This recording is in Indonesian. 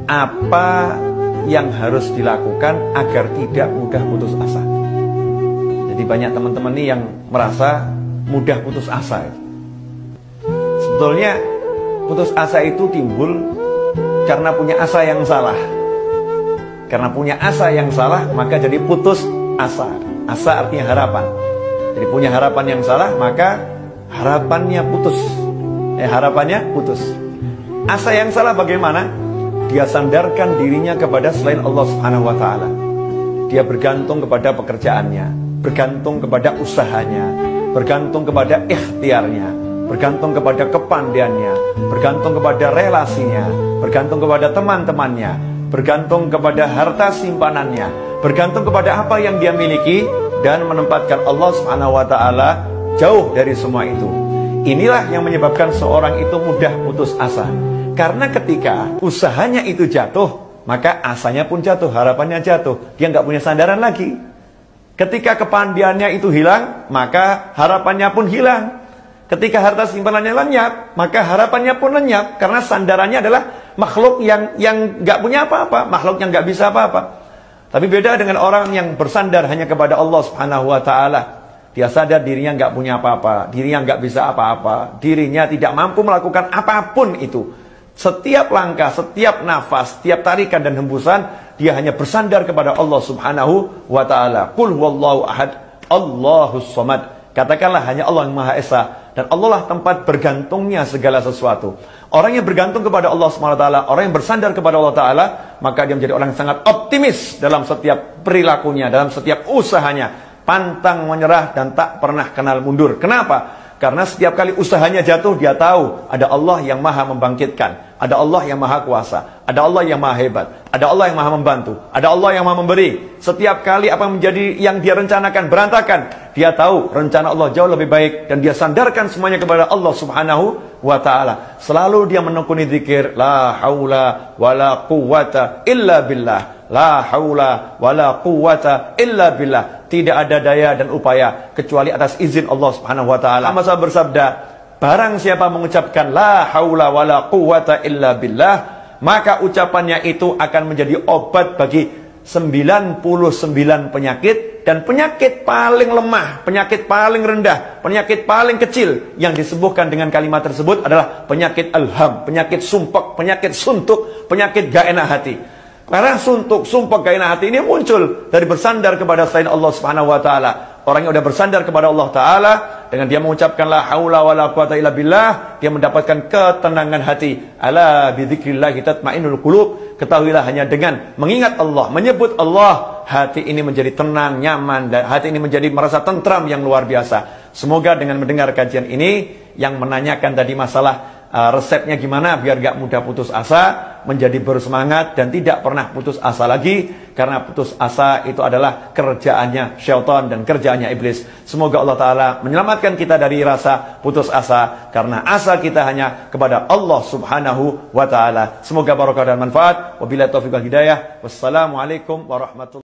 apa yang harus dilakukan agar tidak mudah putus asa. Jadi banyak teman-teman nih yang merasa mudah putus asa. Sebetulnya putus asa itu timbul karena punya asa yang salah. Karena punya asa yang salah, maka jadi putus asa. Asa artinya harapan. Jadi punya harapan yang salah, maka harapannya putus. Harapannya putus. Asa yang salah bagaimana? Dia sandarkan dirinya kepada selain Allah Subhanahu wa Ta'ala. Dia bergantung kepada pekerjaannya, bergantung kepada usahanya, bergantung kepada ikhtiarnya, bergantung kepada kepandaiannya, bergantung kepada relasinya, bergantung kepada teman-temannya, bergantung kepada harta simpanannya, bergantung kepada apa yang dia miliki, dan menempatkan Allah Subhanahu wa Ta'ala jauh dari semua itu. Inilah yang menyebabkan seorang itu mudah putus asa. Karena ketika usahanya itu jatuh, maka asanya pun jatuh, harapannya jatuh. Dia nggak punya sandaran lagi. Ketika kepandaiannya itu hilang, maka harapannya pun hilang. Ketika harta simpanannya lenyap, maka harapannya pun lenyap. Karena sandarannya adalah makhluk yang nggak punya apa-apa, makhluk yang nggak bisa apa-apa. Tapi beda dengan orang yang bersandar hanya kepada Allah Subhanahu wa Ta'ala. Dia sadar dirinya nggak punya apa-apa, dirinya nggak bisa apa-apa, dirinya tidak mampu melakukan apapun itu. Setiap langkah, setiap nafas, setiap tarikan dan hembusan, dia hanya bersandar kepada Allah Subhanahu wa Ta'ala. Qul huwallahu ahad, Allahus samad. Katakanlah hanya Allah yang Maha Esa, dan Allah lah tempat bergantungnya segala sesuatu. Orang yang bergantung kepada Allah Subhanahu wa Ta'ala, orang yang bersandar kepada Allah Ta'ala, maka dia menjadi orang yang sangat optimis dalam setiap perilakunya, dalam setiap usahanya, pantang menyerah dan tak pernah kenal mundur. Kenapa? Karena setiap kali usahanya jatuh, dia tahu ada Allah yang maha membangkitkan, ada Allah yang maha kuasa, ada Allah yang maha hebat, ada Allah yang maha membantu, ada Allah yang maha memberi. Setiap kali apa menjadi yang dia rencanakan berantakan, dia tahu rencana Allah jauh lebih baik, dan dia sandarkan semuanya kepada Allah Subhanahu wa Ta'ala. Selalu dia menekuni zikir, la haula wala quwwata illa billah. La haula wala quwwata illa billah. Tidak ada daya dan upaya kecuali atas izin Allah Subhanahu wa Ta'ala. Masa bersabda, barang siapa mengucapkan la haula wala quwwata illa billah, maka ucapannya itu akan menjadi obat bagi 99 penyakit, dan penyakit paling lemah, penyakit paling rendah, penyakit paling kecil yang disembuhkan dengan kalimat tersebut adalah penyakit alham, penyakit sumpek, penyakit suntuk, penyakit gak enak hati. Karena suntuk, sumpah, gak enak hati ini muncul dari bersandar kepada selain Allah Subhanahu wa Ta'ala. Orang yang sudah bersandar kepada Allah Ta'ala, dengan dia mengucapkan la haula wala quwwata illa billah, dia mendapatkan ketenangan hati. Ala bidzikrillahi tatmainnul qulub. Ketahuilah hanya dengan mengingat Allah, menyebut Allah, hati ini menjadi tenang, nyaman, dan hati ini menjadi merasa tentram yang luar biasa. Semoga dengan mendengar kajian ini, yang menanyakan tadi masalah resepnya gimana biar gak mudah putus asa, menjadi bersemangat dan tidak pernah putus asa lagi. Karena putus asa itu adalah kerjaannya syaitan dan kerjaannya iblis. Semoga Allah Ta'ala menyelamatkan kita dari rasa putus asa, karena asa kita hanya kepada Allah Subhanahu wa Ta'ala. Semoga barokah dan manfaat. Wabillahi taufiq wal hidayah. Wassalamualaikum warahmatullahi wabarakatuh.